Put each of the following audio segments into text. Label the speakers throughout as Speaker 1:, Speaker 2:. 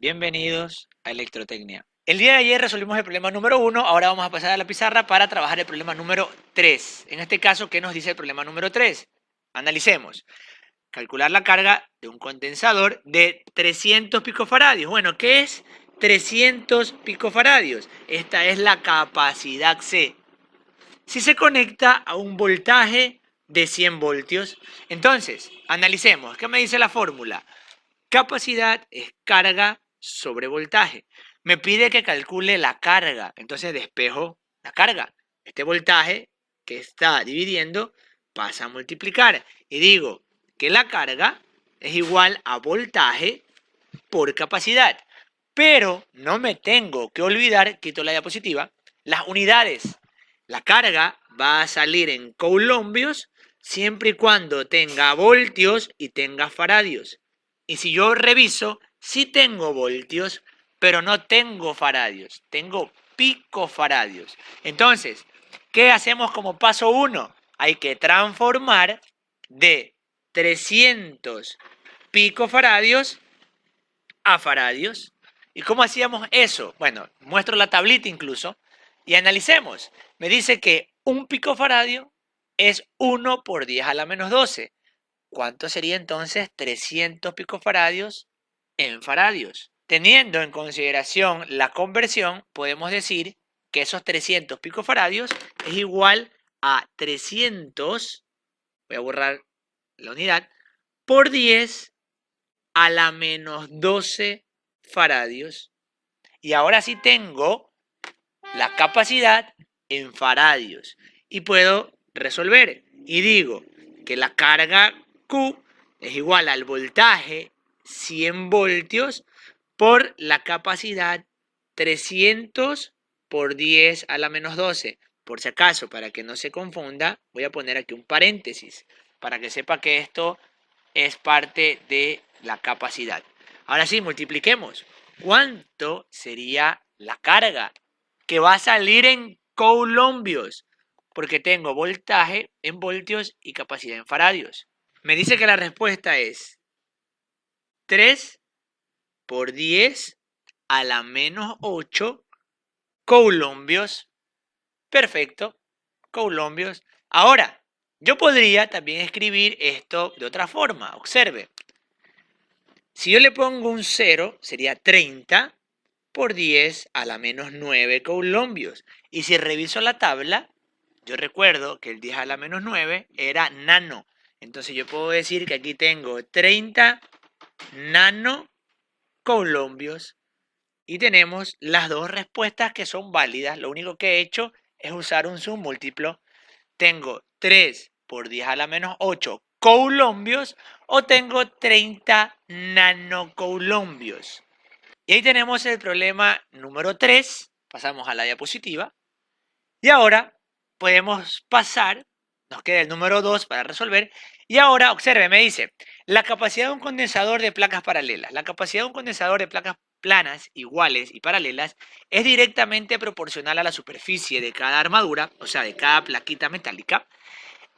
Speaker 1: Bienvenidos a Electrotecnia. El día de ayer resolvimos el problema número 1, ahora vamos a pasar a la pizarra para trabajar el problema número 3. En este caso, ¿qué nos dice el problema número 3? Analicemos. Calcular la carga de un condensador de 300 picofaradios. Bueno, ¿qué es 300 picofaradios? Esta es la capacidad C. Si se conecta a un voltaje de 100 voltios, entonces, analicemos. ¿Qué me dice la fórmula? Capacidad es carga sobre voltaje. Me pide que calcule la carga, entonces despejo la carga. Este voltaje que está dividiendo pasa a multiplicar y digo que la carga es igual a voltaje por capacidad. Pero no me tengo que olvidar, quito la diapositiva, las unidades. La carga va a salir en coulombios siempre y cuando tenga voltios y tenga faradios. Y si yo reviso, sí tengo voltios, pero no tengo faradios, tengo picofaradios. Entonces, ¿qué hacemos como paso 1? Hay que transformar de 300 picofaradios a faradios. ¿Y cómo hacíamos eso? Bueno, muestro la tablita incluso y analicemos. Me dice que un picofaradio es 1 por 10 a la menos 12. ¿Cuánto sería entonces 300 picofaradios en faradios? Teniendo en consideración la conversión, podemos decir que esos 300 picofaradios es igual a 300, voy a borrar la unidad, por 10 a la menos 12 faradios. Y ahora sí tengo la capacidad en faradios y puedo resolver. Y digo que la carga Q es igual al voltaje 100 voltios por la capacidad 300 por 10 a la menos 12. Por si acaso, para que no se confunda, voy a poner aquí un paréntesis para que sepa que esto es parte de la capacidad. Ahora sí, multipliquemos. ¿Cuánto sería la carga que va a salir en coulombios? Porque tengo voltaje en voltios y capacidad en faradios. Me dice que la respuesta es 3 por 10 a la menos 8 coulombios. Perfecto, coulombios. Ahora, yo podría también escribir esto de otra forma. Observe. Si yo le pongo un 0, sería 30 por 10 a la menos 9 coulombios. Y si reviso la tabla, yo recuerdo que el 10 a la menos 9 era nano. Entonces yo puedo decir que aquí tengo 30 nano coulombios. Y tenemos las dos respuestas que son válidas. Lo único que he hecho es usar un submúltiplo. Tengo 3 por 10 a la menos 8 coulombios o tengo 30 nanocoulombios. Y ahí tenemos el problema número 3. Pasamos a la diapositiva. Y ahora podemos pasar, nos queda el número 2 para resolver. Y ahora, observe, me dice, la capacidad de un condensador de placas paralelas. La capacidad de un condensador de placas planas, iguales y paralelas es directamente proporcional a la superficie de cada armadura, o sea, de cada plaquita metálica,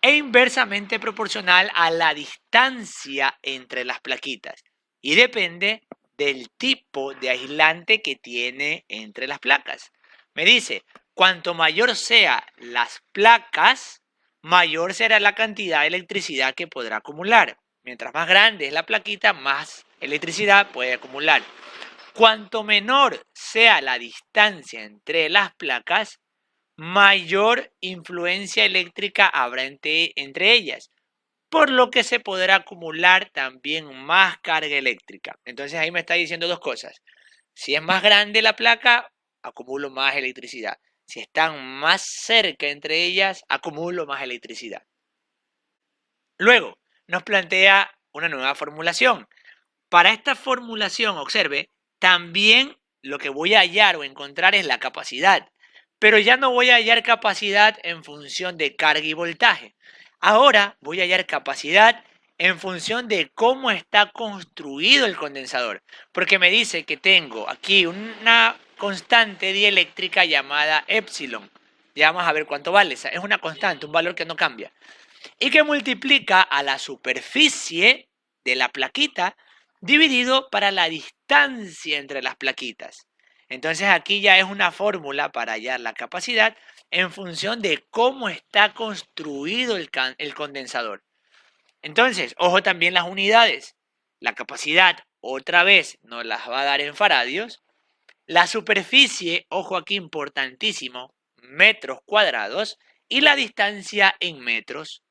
Speaker 1: e inversamente proporcional a la distancia entre las plaquitas. Y depende del tipo de aislante que tiene entre las placas. Me dice, cuanto mayor sean las placas, mayor será la cantidad de electricidad que podrá acumular. Mientras más grande es la plaquita, más electricidad puede acumular. Cuanto menor sea la distancia entre las placas, mayor influencia eléctrica habrá entre ellas, por lo que se podrá acumular también más carga eléctrica. Entonces ahí me está diciendo dos cosas. Si es más grande la placa, acumulo más electricidad. Si están más cerca entre ellas, acumulo más electricidad. Luego, nos plantea una nueva formulación. Para esta formulación, observe, también lo que voy a hallar o encontrar es la capacidad. Pero ya no voy a hallar capacidad en función de carga y voltaje. Ahora voy a hallar capacidad en función de cómo está construido el condensador. Porque me dice que tengo aquí una constante dieléctrica llamada epsilon. Ya vamos a ver cuánto vale. Es una constante, un valor que no cambia. Y que multiplica a la superficie de la plaquita dividido para la distancia distancia entre las plaquitas. Entonces aquí ya es una fórmula para hallar la capacidad en función de cómo está construido el condensador. Entonces, ojo también las unidades. La capacidad, otra vez, nos las va a dar en faradios. La superficie, ojo aquí importantísimo, metros cuadrados. Y la distancia en metros.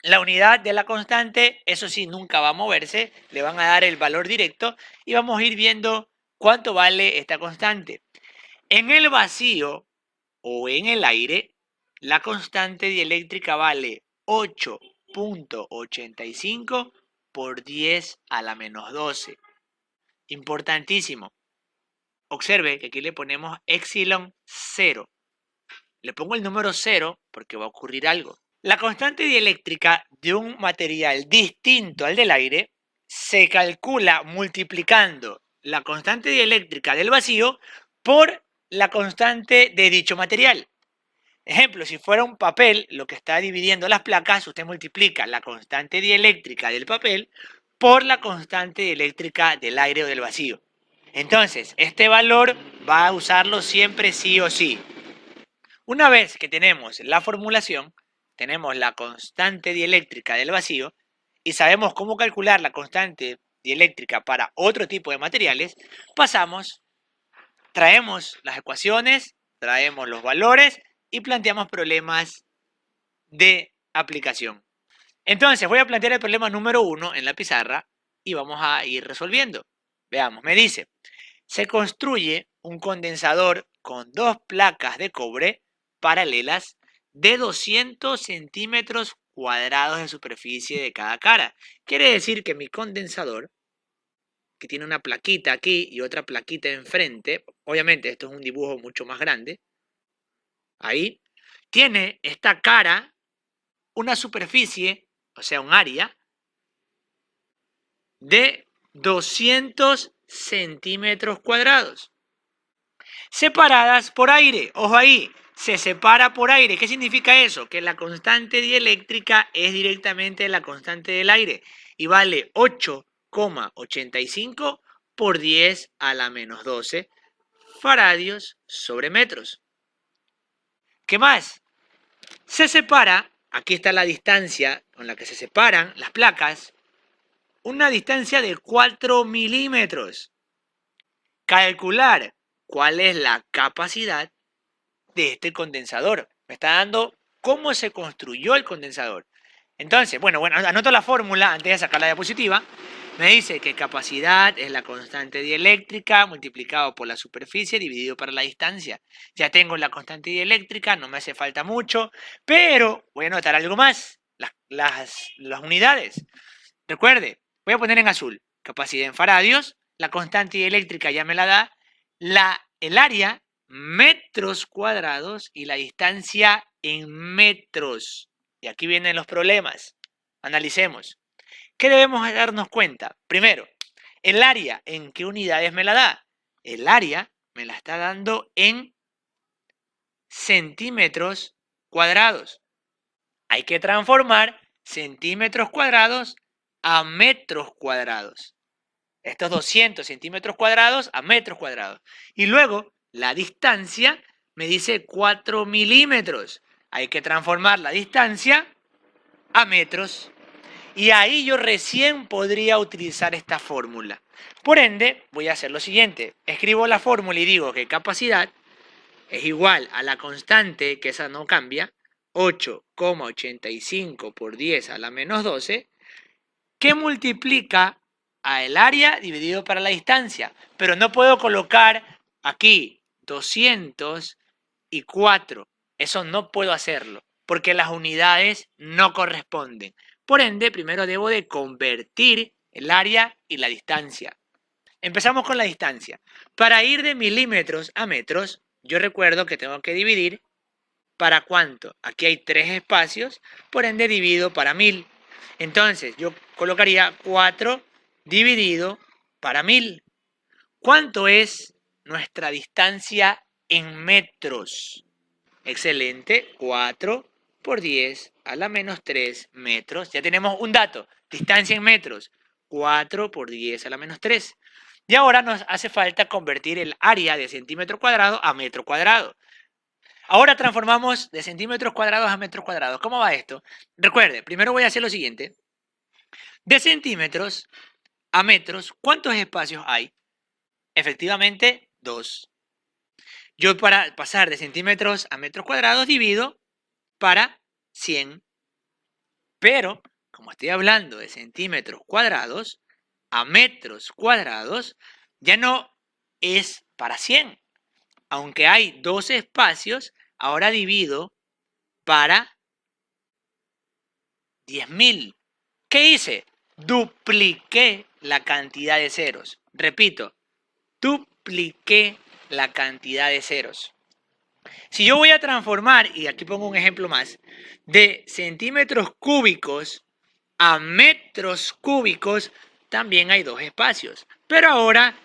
Speaker 1: La unidad de la constante, eso sí, nunca va a moverse. Le van a dar el valor directo y vamos a ir viendo cuánto vale esta constante. En el vacío o en el aire, la constante dieléctrica vale 8.85 por 10 a la menos 12. Importantísimo. Observe que aquí le ponemos epsilon 0. Le pongo el número 0 porque va a ocurrir algo. La constante dieléctrica de un material distinto al del aire se calcula multiplicando la constante dieléctrica del vacío por la constante de dicho material. Ejemplo, si fuera un papel, lo que está dividiendo las placas, usted multiplica la constante dieléctrica del papel por la constante dieléctrica del aire o del vacío. Entonces, este valor va a usarlo siempre sí o sí. Una vez que tenemos la formulación, tenemos la constante dieléctrica del vacío y sabemos cómo calcular la constante dieléctrica para otro tipo de materiales, traemos las ecuaciones, traemos los valores y planteamos problemas de aplicación. Entonces voy a plantear el problema número 1 en la pizarra y vamos a ir resolviendo. Veamos, me dice, se construye un condensador con dos placas de cobre paralelas de 200 centímetros cuadrados de superficie de cada cara. Quiere decir que mi condensador, que tiene una plaquita aquí y otra plaquita enfrente, obviamente esto es un dibujo mucho más grande, ahí, tiene esta cara una superficie, o sea, un área de 200 centímetros cuadrados, separadas por aire. Ojo ahí, se separa por aire. ¿Qué significa eso? Que la constante dieléctrica es directamente la constante del aire y vale 8,85 por 10 a la menos 12 faradios sobre metros. ¿Qué más? Se separa, aquí está la distancia con la que se separan las placas, una distancia de 4 milímetros. Calcular cuál es la capacidad de este condensador. Me está dando cómo se construyó el condensador. Entonces, bueno, anoto la fórmula antes de sacar la diapositiva. Me dice que capacidad es la constante dieléctrica multiplicado por la superficie dividido por la distancia. Ya tengo la constante dieléctrica, no me hace falta mucho, pero voy a anotar algo más, las unidades. Recuerde, voy a poner en azul, capacidad en faradios, la constante dieléctrica ya me la da, el área, metros cuadrados y la distancia en metros. Y aquí vienen los problemas. Analicemos. ¿Qué debemos darnos cuenta? Primero, el área, ¿en qué unidades me la da? El área me la está dando en centímetros cuadrados. Hay que transformar centímetros cuadrados a metros cuadrados. Estos 200 centímetros cuadrados a metros cuadrados. Y luego, la distancia me dice 4 milímetros. Hay que transformar la distancia a metros. Y ahí yo recién podría utilizar esta fórmula. Por ende, voy a hacer lo siguiente. Escribo la fórmula y digo que capacidad es igual a la constante, que esa no cambia, 8,85 por 10 a la menos 12, que multiplica a el área dividido para la distancia. Pero no puedo colocar aquí 204. Eso no puedo hacerlo, porque las unidades no corresponden. Por ende, primero debo de convertir el área y la distancia. Empezamos con la distancia. Para ir de milímetros a metros, yo recuerdo que tengo que dividir ¿para cuánto? Aquí hay 3 espacios, por ende divido para 1000. Entonces, yo colocaría 4 dividido para 1000. ¿Cuánto es nuestra distancia en metros? Excelente, 4 por 10 a la menos 3 metros. Ya tenemos un dato, distancia en metros, 4 por 10 a la menos 3. Y ahora nos hace falta convertir el área de centímetro cuadrado a metro cuadrado. Ahora transformamos de centímetros cuadrados a metros cuadrados. ¿Cómo va esto? Recuerde, primero voy a hacer lo siguiente. De centímetros a metros, ¿cuántos espacios hay? Efectivamente, 2. Yo para pasar de centímetros a metros cuadrados divido para 100. Pero, como estoy hablando de centímetros cuadrados a metros cuadrados, ya no es para 100. Aunque hay 2 espacios, ahora divido para 10.000. ¿Qué hice? Dupliqué la cantidad de ceros. Repito, dupliqué la cantidad de ceros. Si yo voy a transformar, y aquí pongo un ejemplo más, de centímetros cúbicos a metros cúbicos, también hay 2 espacios. Pero ahora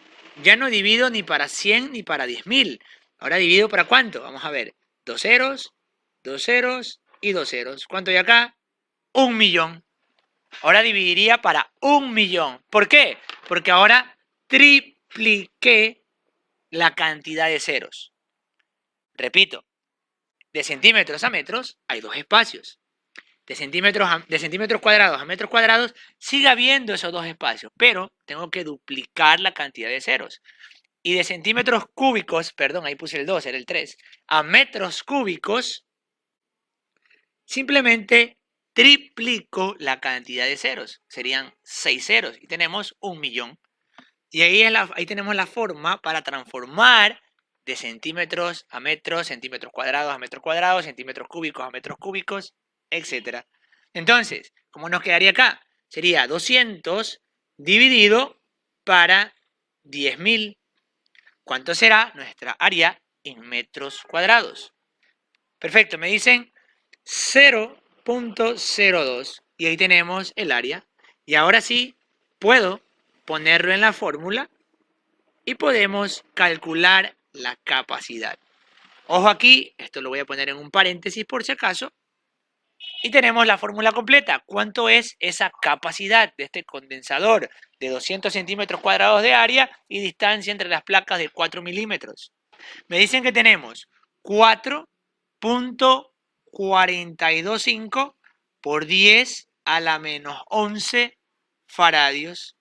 Speaker 1: ya no divido ni para 100 ni para 10.000. Ahora divido para ¿cuánto? Vamos a ver. 2 ceros, 2 ceros y 2 ceros. ¿Cuánto hay acá? 1.000.000. Ahora dividiría para 1.000.000. ¿Por qué? Porque ahora tripliqué la cantidad de ceros. Repito, de centímetros a metros hay 2 espacios. De centímetros cuadrados a metros cuadrados sigue habiendo esos 2 espacios, pero tengo que duplicar la cantidad de ceros. Y de centímetros cúbicos, perdón, ahí puse el 2, era el 3, a metros cúbicos, simplemente triplico la cantidad de ceros. Serían 6 ceros y tenemos 1.000.000. Y ahí tenemos la forma para transformar de centímetros a metros, centímetros cuadrados a metros cuadrados, centímetros cúbicos a metros cúbicos, etc. Entonces, ¿cómo nos quedaría acá? Sería 200 dividido para 10.000. ¿Cuánto será nuestra área en metros cuadrados? Perfecto, me dicen 0.02 y ahí tenemos el área. Y ahora sí, puedo ponerlo en la fórmula y podemos calcular la capacidad. Ojo aquí, esto lo voy a poner en un paréntesis por si acaso. Y tenemos la fórmula completa. ¿Cuánto es esa capacidad de este condensador de 200 centímetros cuadrados de área y distancia entre las placas de 4 milímetros? Me dicen que tenemos 4.425 por 10 a la menos 11 faradios.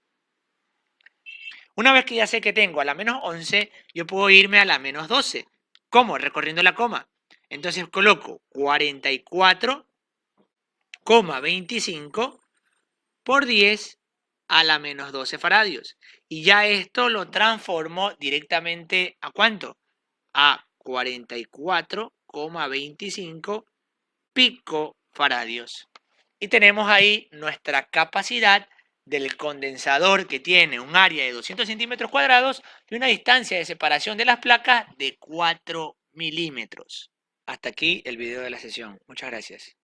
Speaker 1: Una vez que ya sé que tengo a la menos 11, yo puedo irme a la menos 12. ¿Cómo? Recorriendo la coma. Entonces coloco 44,25 por 10 a la menos 12 faradios. Y ya esto lo transformo directamente ¿a cuánto? A 44,25 picofaradios. Y tenemos ahí nuestra capacidad del condensador que tiene un área de 200 centímetros cuadrados y una distancia de separación de las placas de 4 milímetros. Hasta aquí el video de la sesión. Muchas gracias.